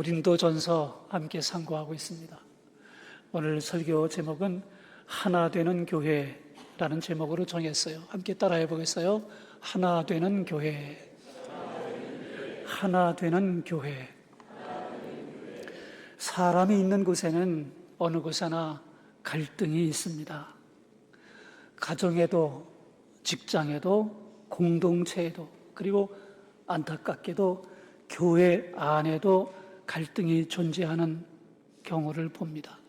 고린도전서 함께 상고하고 있습니다. 오늘 설교 제목은 하나 되는 교회라는 제목으로 정했어요. 함께 따라해 보겠어요? 하나 되는 교회. 하나 되는 교회. 사람이 있는 곳에는 어느 곳에나 갈등이 있습니다. 가정에도, 직장에도, 공동체에도, 그리고 안타깝게도 교회 안에도 갈등이 존재하는 경우를 봅니다.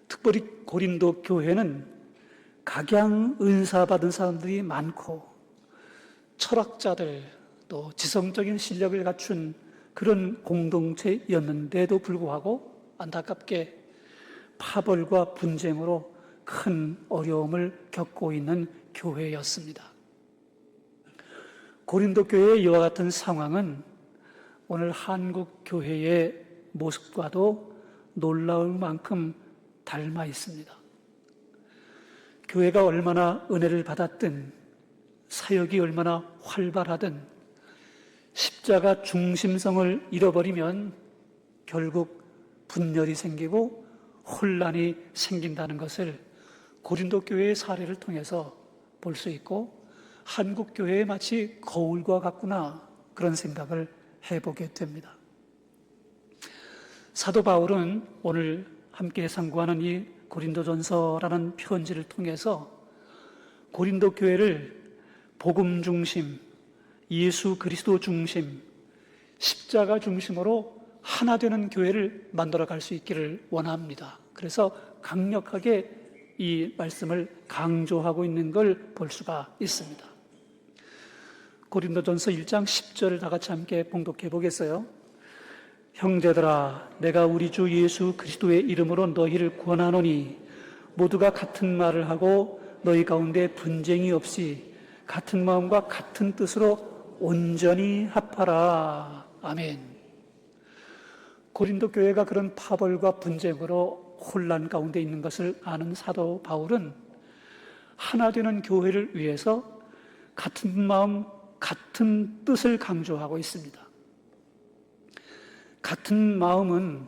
특별히 고린도 교회는 각양 은사 받은 사람들이 많고 철학자들, 또 지성적인 실력을 갖춘 그런 공동체였는데도 불구하고 안타깝게 파벌과 분쟁으로 큰 어려움을 겪고 있는 교회였습니다. 고린도 교회의 이와 같은 상황은 오늘 한국 교회의 모습과도 놀라울 만큼 닮아 있습니다. 교회가 얼마나 은혜를 받았든, 사역이 얼마나 활발하든 십자가 중심성을 잃어버리면 결국 분열이 생기고 혼란이 생긴다는 것을 고린도 교회의 사례를 통해서 볼 수 있고, 한국 교회에 마치 거울과 같구나, 그런 생각을 해보게 됩니다. 사도 바울은 오늘 함께 상고하는 이 고린도전서라는 편지를 통해서 고린도 교회를 복음 중심, 예수 그리스도 중심, 십자가 중심으로 하나 되는 교회를 만들어 갈 수 있기를 원합니다. 그래서 강력하게 이 말씀을 강조하고 있는 걸 볼 수가 있습니다. 고린도전서 1장 10절을 다 같이 함께 봉독해 보겠어요. 형제들아, 내가 우리 주 예수 그리스도의 이름으로 너희를 권하노니 모두가 같은 말을 하고 너희 가운데 분쟁이 없이 같은 마음과 같은 뜻으로 온전히 합하라. 아멘. 고린도 교회가 그런 파벌과 분쟁으로 혼란 가운데 있는 것을 아는 사도 바울은 하나 되는 교회를 위해서 같은 마음, 같은 뜻을 강조하고 있습니다. 같은 마음은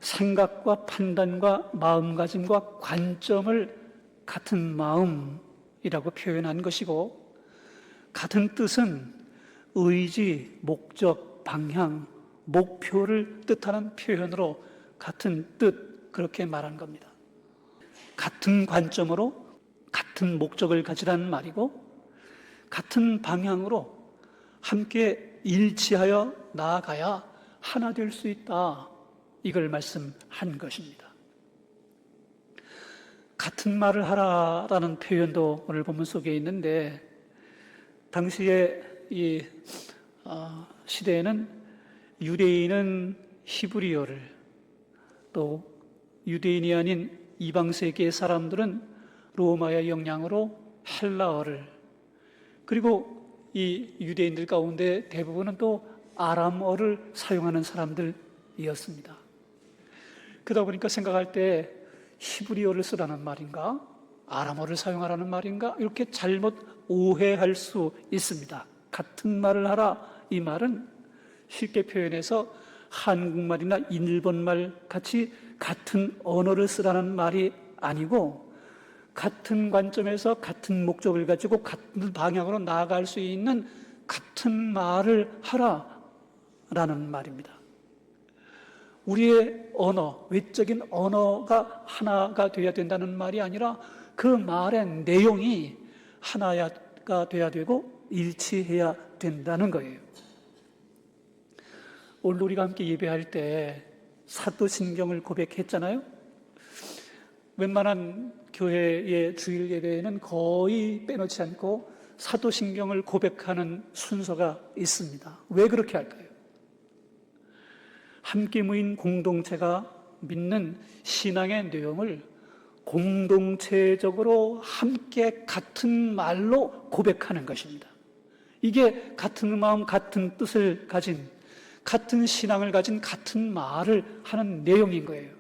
생각과 판단과 마음가짐과 관점을 같은 마음이라고 표현한 것이고, 같은 뜻은 의지, 목적, 방향, 목표를 뜻하는 표현으로 같은 뜻, 그렇게 말한 겁니다. 같은 관점으로 같은 목적을 가지라는 말이고, 같은 방향으로 함께 일치하여 나아가야 하나 될 수 있다, 이걸 말씀한 것입니다. 같은 말을 하라라는 표현도 오늘 본문 속에 있는데, 당시에 이 시대에는 유대인은 히브리어를, 또 유대인이 아닌 이방 세계의 사람들은 로마의 영향으로 헬라어를, 그리고 이 유대인들 가운데 대부분은 또 아람어를 사용하는 사람들이었습니다. 그러다 보니까 생각할 때 히브리어를 쓰라는 말인가, 아람어를 사용하라는 말인가, 이렇게 잘못 오해할 수 있습니다. 같은 말을 하라, 이 말은 쉽게 표현해서 한국말이나 일본말 같이 같은 언어를 쓰라는 말이 아니고, 같은 관점에서 같은 목적을 가지고 같은 방향으로 나아갈 수 있는 같은 말을 하라라는 말입니다. 우리의 언어, 외적인 언어가 하나가 되어야 된다는 말이 아니라 그 말의 내용이 하나가 되어야 되고 일치해야 된다는 거예요. 오늘 우리가 함께 예배할 때 사도신경을 고백했잖아요. 웬만한 교회의 주일 예배에는 거의 빼놓지 않고 사도신경을 고백하는 순서가 있습니다. 왜 그렇게 할까요? 함께 모인 공동체가 믿는 신앙의 내용을 공동체적으로 함께 같은 말로 고백하는 것입니다. 이게 같은 마음, 같은 뜻을 가진, 같은 신앙을 가진 같은 말을 하는 내용인 거예요.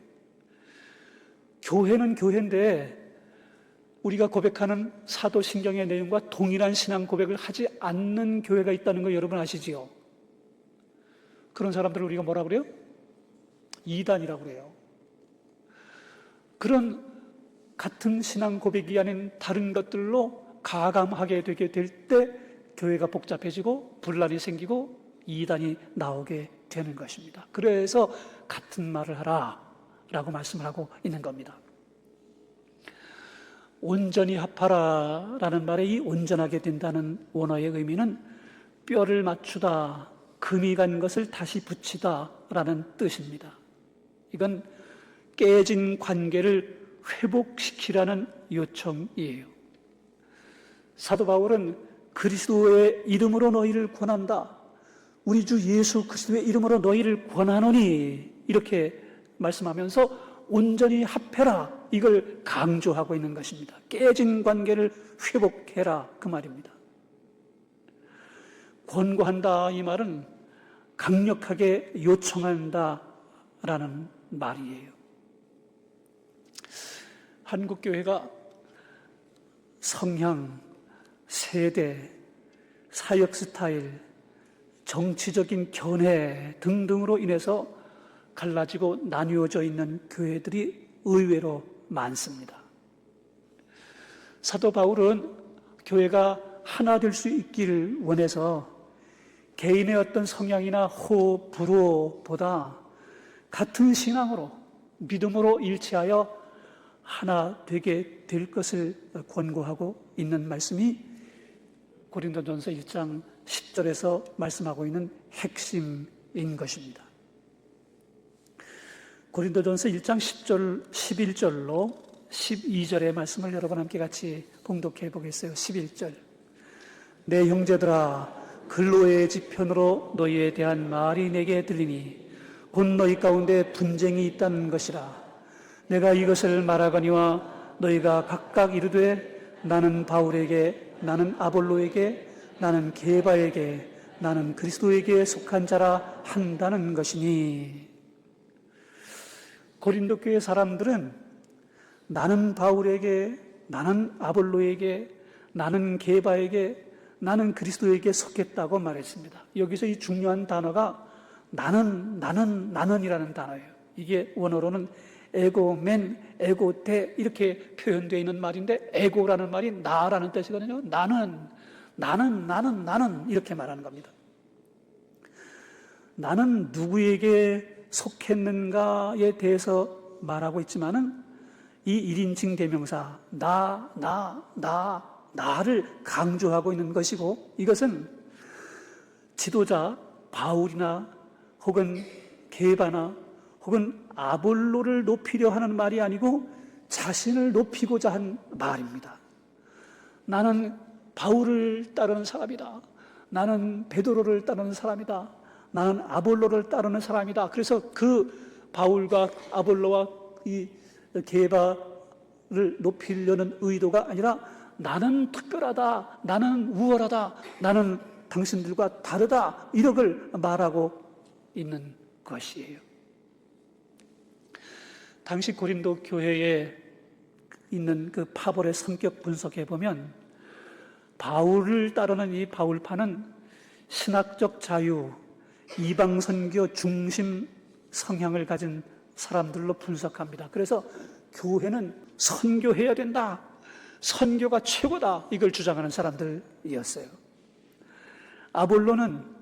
교회는 교회인데 우리가 고백하는 사도신경의 내용과 동일한 신앙 고백을 하지 않는 교회가 있다는 거 여러분 아시지요? 그런 사람들을 우리가 뭐라 그래요? 이단이라고 그래요. 그런 같은 신앙 고백이 아닌 다른 것들로 가감하게 되게 될 때 교회가 복잡해지고 분란이 생기고 이단이 나오게 되는 것입니다. 그래서 같은 말을 하라 라고 말씀을 하고 있는 겁니다. 온전히 합하라 라는 말에 이 온전하게 된다는 원어의 의미는 뼈를 맞추다, 금이 간 것을 다시 붙이다 라는 뜻입니다. 이건 깨진 관계를 회복시키라는 요청이에요. 사도 바울은 그리스도의 이름으로 너희를 권한다, 우리 주 예수 그리스도의 이름으로 너희를 권하노니 이렇게 말씀하면서 온전히 합해라, 이걸 강조하고 있는 것입니다. 깨진 관계를 회복해라, 그 말입니다. 권고한다, 이 말은 강력하게 요청한다 라는 말이에요. 한국교회가 성향, 세대, 사역 스타일, 정치적인 견해 등등으로 인해서 갈라지고 나뉘어져 있는 교회들이 의외로 많습니다. 사도 바울은 교회가 하나 될 수 있기를 원해서 개인의 어떤 성향이나 호불호보다 같은 신앙으로, 믿음으로 일치하여 하나 되게 될 것을 권고하고 있는 말씀이 고린도전서 1장 10절에서 말씀하고 있는 핵심인 것입니다. 고린도전서 1장 10절, 11절로 12절의 말씀을 여러분 함께 같이 봉독해 보겠어요. 11절. 내 형제들아, 근로의 지편으로 너희에 대한 말이 내게 들리니 곧 너희 가운데 분쟁이 있다는 것이라. 내가 이것을 말하거니와 너희가 각각 이르되 나는 바울에게, 나는 아볼로에게, 나는 게바에게, 나는 그리스도에게 속한 자라 한다는 것이니. 고린도 교회 사람들은 나는 바울에게, 나는 아볼로에게, 나는 게바에게, 나는 그리스도에게 속했다고 말했습니다. 여기서 이 중요한 단어가 나는이라는 단어예요. 이게 원어로는 에고맨, 에고테 이렇게 표현되어 있는 말인데, 에고라는 말이 나라는 뜻이거든요. 나는 이렇게 말하는 겁니다. 나는 누구에게 속했는가에 대해서 말하고 있지만은 이 1인칭 대명사 나를 강조하고 있는 것이고, 이것은 지도자 바울이나 혹은 게바나 혹은 아볼로를 높이려 하는 말이 아니고 자신을 높이고자 한 말입니다. 나는 바울을 따르는 사람이다. 나는 베드로를 따르는 사람이다. 나는 아볼로를 따르는 사람이다. 그래서 그 바울과 아볼로와 이 게바를 높이려는 의도가 아니라 나는 특별하다, 나는 우월하다, 나는 당신들과 다르다, 이력을 말하고 있는 것이에요. 당시 고린도 교회에 있는 그 파벌의 성격 분석해 보면 바울을 따르는 이 바울파는 신학적 자유, 이방 선교 중심 성향을 가진 사람들로 분석합니다. 그래서 교회는 선교해야 된다, 선교가 최고다, 이걸 주장하는 사람들이었어요. 아볼로는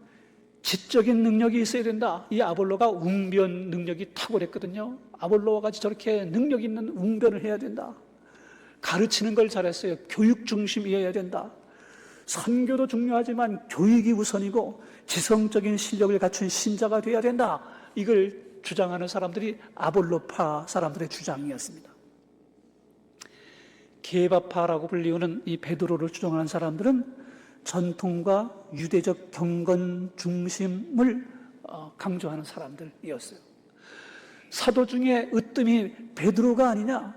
지적인 능력이 있어야 된다. 이 아볼로가 웅변 능력이 탁월했거든요. 아볼로와 같이 저렇게 능력 있는 웅변을 해야 된다. 가르치는 걸 잘했어요. 교육 중심이어야 된다. 선교도 중요하지만 교육이 우선이고 지성적인 실력을 갖춘 신자가 되어야 된다. 이걸 주장하는 사람들이 아볼로파 사람들의 주장이었습니다. 게바파라고 불리우는 이 베드로를 주장하는 사람들은 전통과 유대적 경건 중심을 강조하는 사람들이었어요. 사도 중에 으뜸이 베드로가 아니냐,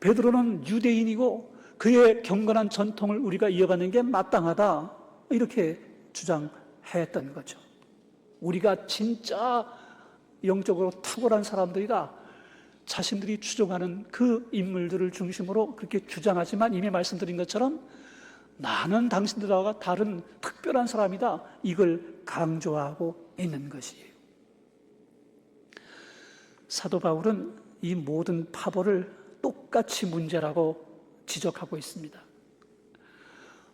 베드로는 유대인이고 그의 경건한 전통을 우리가 이어가는 게 마땅하다, 이렇게 주장했던 거죠. 우리가 진짜 영적으로 탁월한 사람들이다, 자신들이 추종하는 그 인물들을 중심으로 그렇게 주장하지만 이미 말씀드린 것처럼 나는 당신들과 다른 특별한 사람이다, 이걸 강조하고 있는 것이에요. 사도 바울은 이 모든 파벌을 똑같이 문제라고 지적하고 있습니다.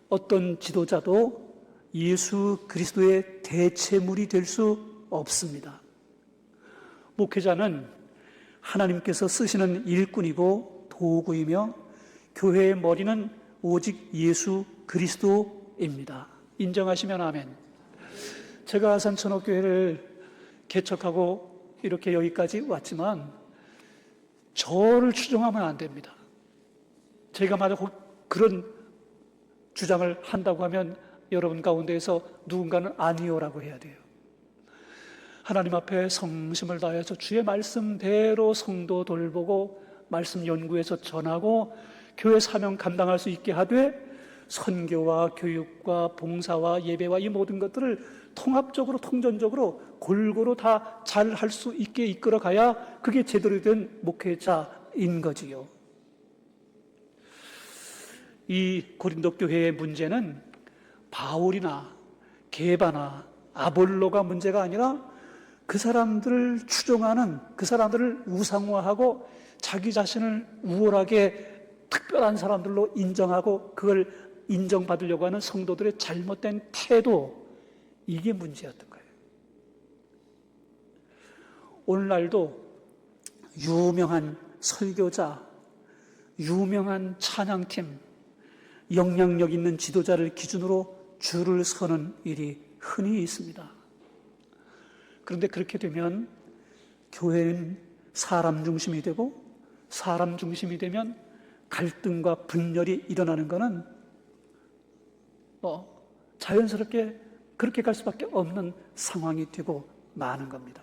어떤 지도자도 예수 그리스도의 대체물이 될 수 없습니다. 목회자는 하나님께서 쓰시는 일꾼이고 도구이며 교회의 머리는 오직 예수 그리스도입니다. 인정하시면 아멘. 제가 아산천옥교회를 개척하고 이렇게 여기까지 왔지만 저를 추종하면 안 됩니다. 제가 만약 그런 주장을 한다고 하면 여러분 가운데에서 누군가는 아니요라고 해야 돼요. 하나님 앞에 성심을 다해서 주의 말씀대로 성도 돌보고 말씀 연구해서 전하고 교회 사명 감당할 수 있게 하되 선교와 교육과 봉사와 예배와 이 모든 것들을 통합적으로 통전적으로 골고루 다 잘 할 수 있게 이끌어 가야 그게 제대로 된 목회자인 거지요. 이 고린도 교회의 문제는 바울이나 게바나 아볼로가 문제가 아니라 그 사람들을 추종하는, 그 사람들을 우상화하고 자기 자신을 우월하게 특별한 사람들로 인정하고 그걸 인정받으려고 하는 성도들의 잘못된 태도, 이게 문제였던 거예요. 오늘날도 유명한 설교자, 유명한 찬양팀, 영향력 있는 지도자를 기준으로 줄을 서는 일이 흔히 있습니다. 그런데 그렇게 되면 교회는 사람 중심이 되고 사람 중심이 되면 갈등과 분열이 일어나는 것은 자연스럽게 그렇게 갈 수밖에 없는 상황이 되고 마는 겁니다.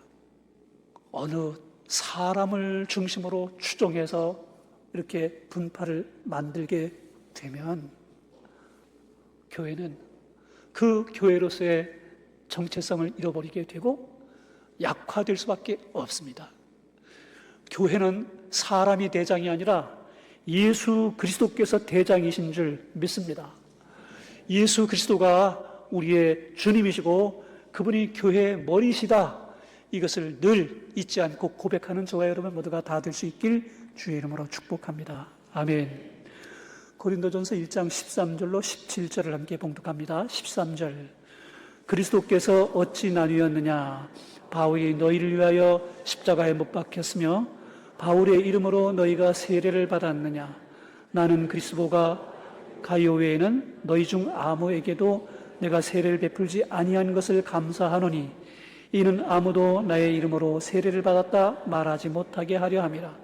어느 사람을 중심으로 추종해서 이렇게 분파를 만들게 되면 교회는 그 교회로서의 정체성을 잃어버리게 되고 약화될 수밖에 없습니다. 교회는 사람이 대장이 아니라 예수 그리스도께서 대장이신 줄 믿습니다. 예수 그리스도가 우리의 주님이시고 그분이 교회의 머리시다. 이것을 늘 잊지 않고 고백하는 저와 여러분 모두가 다 될 수 있길 주의 이름으로 축복합니다. 아멘. 고린도전서 1장 13절로 17절을 함께 봉독합니다. 13절. 그리스도께서 어찌 나뉘었느냐? 바울이 너희를 위하여 십자가에 못 박혔으며 바울의 이름으로 너희가 세례를 받았느냐? 나는 그리스도가 가이오 외에는 너희 중 아무에게도 내가 세례를 베풀지 아니한 것을 감사하노니 이는 아무도 나의 이름으로 세례를 받았다 말하지 못하게 하려 함이라.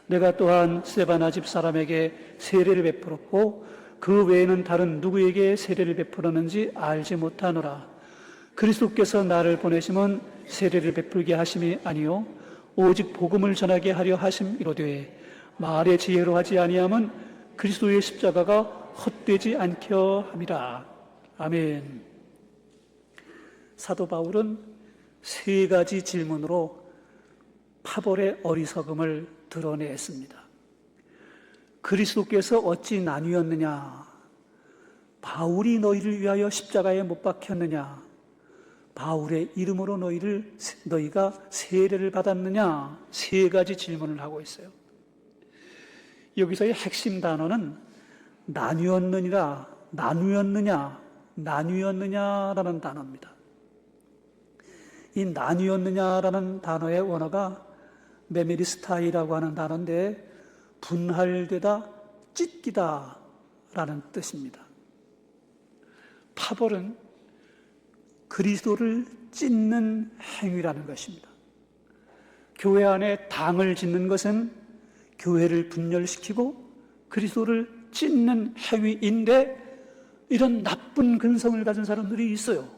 내가 또한 스데바나 집 사람에게 세례를 베풀었고 그 외에는 다른 누구에게 세례를 베풀었는지 알지 못하노라. 그리스도께서 나를 보내심은 세례를 베풀게 하심이 아니요 오직 복음을 전하게 하려 하심이로되 말의 지혜로 하지 아니함은 그리스도의 십자가가 헛되지 않게 함이라. 아멘. 사도 바울은 세 가지 질문으로 파벌의 어리석음을 드러냈습니다. 그리스도께서 어찌 나뉘었느냐? 바울이 너희를 위하여 십자가에 못 박혔느냐? 바울의 이름으로 너희가 세례를 받았느냐? 세 가지 질문을 하고 있어요. 여기서의 핵심 단어는 나뉘었느니라, 나뉘었느냐라는 단어입니다. 이 나뉘었느냐라는 단어의 원어가 메메리스타이라고 하는 단어인데 분할되다, 찢기다 라는 뜻입니다. 파벌은 그리스도를 찢는 행위라는 것입니다. 교회 안에 당을 짓는 것은 교회를 분열시키고 그리스도를 찢는 행위인데 이런 나쁜 근성을 가진 사람들이 있어요.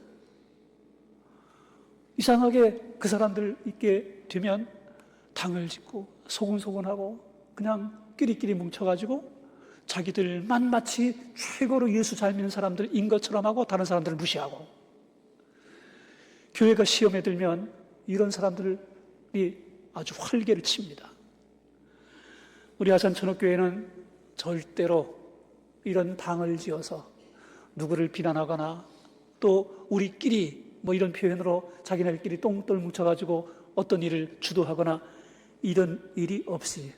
이상하게 그 사람들 있게 되면 당을 짓고 소곤소곤하고 그냥 끼리끼리 뭉쳐가지고 자기들만 마치 최고로 예수 잘 믿는 사람들인 것처럼 하고 다른 사람들을 무시하고 교회가 시험에 들면 이런 사람들이 아주 활개를 칩니다. 우리 아산천옥교회는 절대로 이런 당을 지어서 누구를 비난하거나 또 우리끼리 이런 표현으로 자기네들끼리 똥돌 뭉쳐가지고 어떤 일을 주도하거나 이런 일이 없이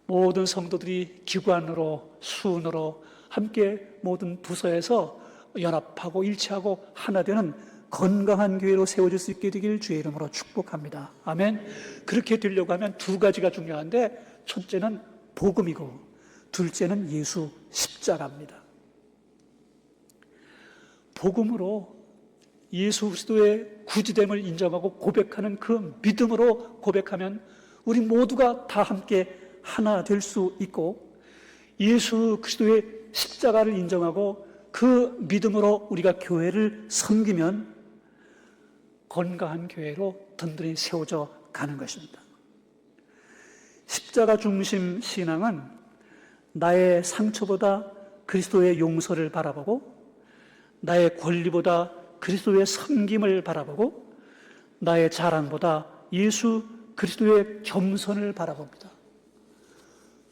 모든 성도들이 기관으로 수운으로 함께 모든 부서에서 연합하고 일치하고 하나 되는 건강한 교회로 세워질 수 있게 되길 주의 이름으로 축복합니다. 아멘. 그렇게 되려고 하면 두 가지가 중요한데, 첫째는 복음이고 둘째는 예수 십자가입니다. 복음으로 예수 그리스도의 구주됨을 인정하고 고백하는 그 믿음으로 고백하면 우리 모두가 다 함께 하나 될 수 있고, 예수 그리스도의 십자가를 인정하고 그 믿음으로 우리가 교회를 섬기면 건강한 교회로 든든히 세워져 가는 것입니다. 십자가 중심 신앙은 나의 상처보다 그리스도의 용서를 바라보고, 나의 권리보다 그리스도의 섬김을 바라보고, 나의 자랑보다 예수 그리스도의 겸손을 바라봅니다.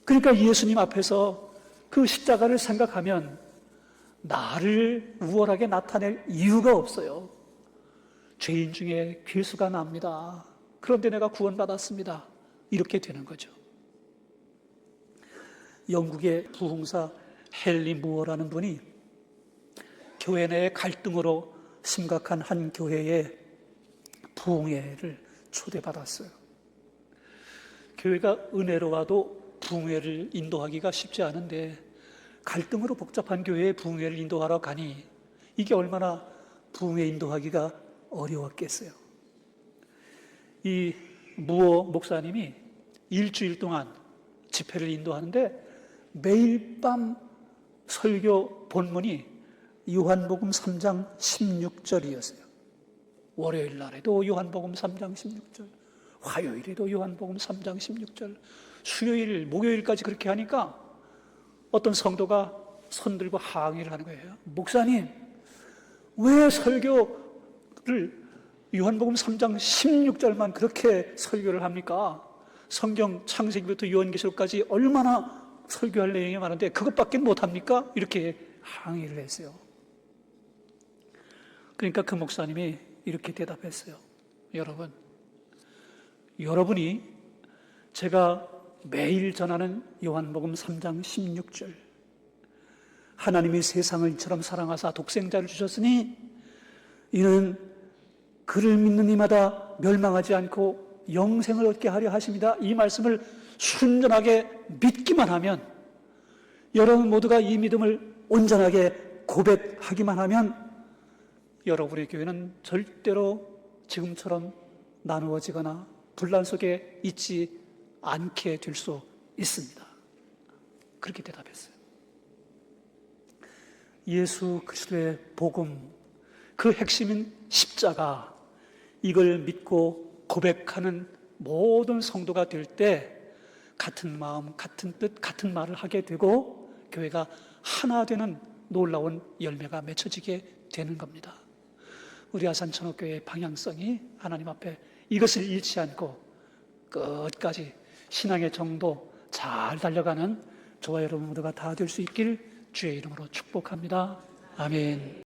그러니까 예수님 앞에서 그 십자가를 생각하면 나를 우월하게 나타낼 이유가 없어요. 죄인 중에 괴수가 납니다. 그런데 내가 구원받았습니다. 이렇게 되는 거죠. 영국의 부흥사 헨리 무어라는 분이 교회 내 갈등으로 심각한 한 교회에 부흥회를 초대받았어요. 교회가 은혜로 와도 부흥회를 인도하기가 쉽지 않은데 갈등으로 복잡한 교회에 부흥회를 인도하러 가니 이게 얼마나 부흥회 인도하기가 어려웠겠어요. 이 무어 목사님이 일주일 동안 집회를 인도하는데 매일 밤 설교 본문이 요한복음 3장 16절이었어요. 월요일 날에도 요한복음 3장 16절, 화요일에도 요한복음 3장 16절, 수요일, 목요일까지 그렇게 하니까 어떤 성도가 손들고 항의를 하는 거예요. 목사님, 왜 설교를 요한복음 3장 16절만 그렇게 설교를 합니까? 성경 창세기부터 요한계시록까지 얼마나 설교할 내용이 많은데 그것밖에 못합니까? 이렇게 항의를 했어요. 그러니까 그 목사님이 이렇게 대답했어요. 여러분이 제가 매일 전하는 요한복음 3장 16절, 하나님이 세상을 이처럼 사랑하사 독생자를 주셨으니 이는 그를 믿는 이마다 멸망하지 않고 영생을 얻게 하려 하십니다. 이 말씀을 순전하게 믿기만 하면, 여러분 모두가 이 믿음을 온전하게 고백하기만 하면 여러분의 교회는 절대로 지금처럼 나누어지거나 분란 속에 있지 않게 될 수 있습니다. 그렇게 대답했어요. 예수 그리스도의 복음, 그 핵심인 십자가, 이걸 믿고 고백하는 모든 성도가 될 때 같은 마음, 같은 뜻, 같은 말을 하게 되고 교회가 하나 되는 놀라운 열매가 맺혀지게 되는 겁니다. 우리 아산천옥교회의 방향성이 하나님 앞에 이것을 잃지 않고 끝까지 신앙의 정도 잘 달려가는 저와 여러분 모두가 다 될 수 있길 주의 이름으로 축복합니다. 아멘.